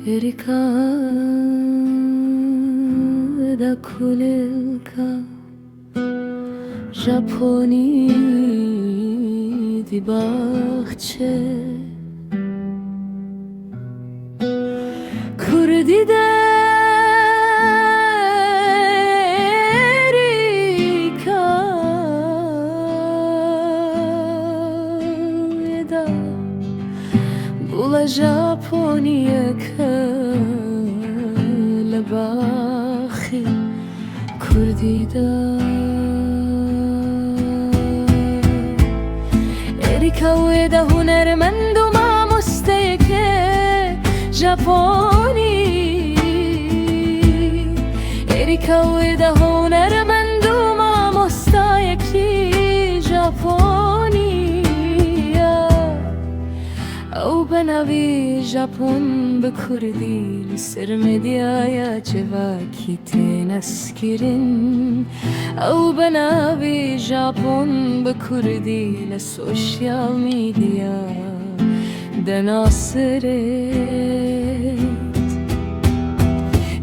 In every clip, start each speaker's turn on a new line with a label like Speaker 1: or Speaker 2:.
Speaker 1: Erika da kulelka Japoni di bahçe Kurdi de Erika da Bula Japoniya لباخي كردي دا إريكا ويدا هنرمند وما مستيكي ژاپنی إريكا ويدا هنرمند وما مستيكي ژاپنی او بنوی ژاپن به کردی سر مدیایا چواکی تنسکرین او بنوی ژاپن به کردی لسوشیال میدیا دناسرت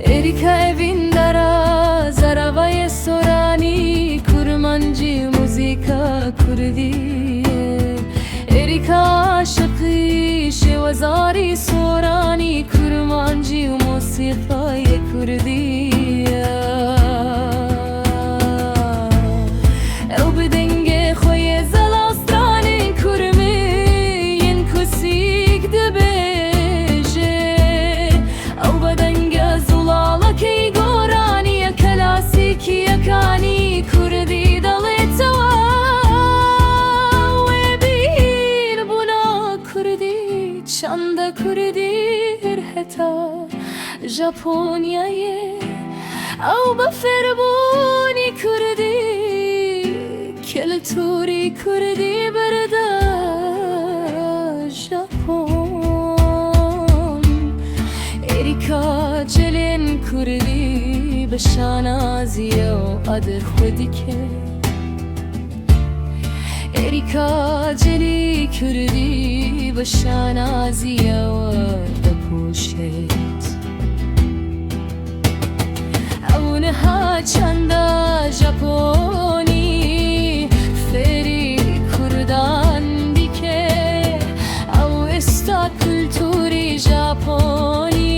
Speaker 1: إريكا evin dara zaravay sorani kurmancı muzika kurdiye إريكا عاشقی شوزاری سورانی کرمانجی و موسیقای کردیه او بدنگ خوی زلاستانی کرمی ین کسیک دبیجه او بدنگ زلالکی گورانی کلاسیکی یکانی کردی دلیتوا چند کردی هرهتا ژاپنیایه او بفربونی کردی کلتوری کردی بردا ژاپن إريكا جلین کردی بشانازیه و ادر خودی که إريكا جلی کردی بشانازیه و دپوشت اونها چنده ژاپنی فری کردان دیکه او استا کلتوری ژاپنی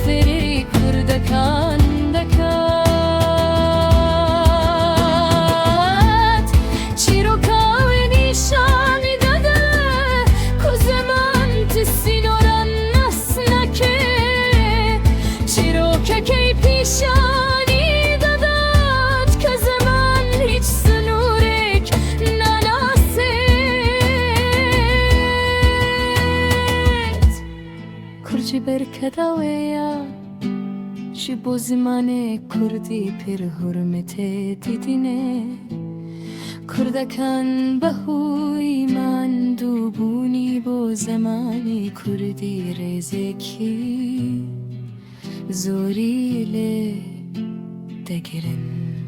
Speaker 1: فری کردکان پیشانی دادات که زمان هیچ سنورک نناسید کرجی برکداویا چی بو زمان کردی پر حرمت دیدینه کردکان بهوی من دوبونی بو زمان کردی رزکی زوریله دگرن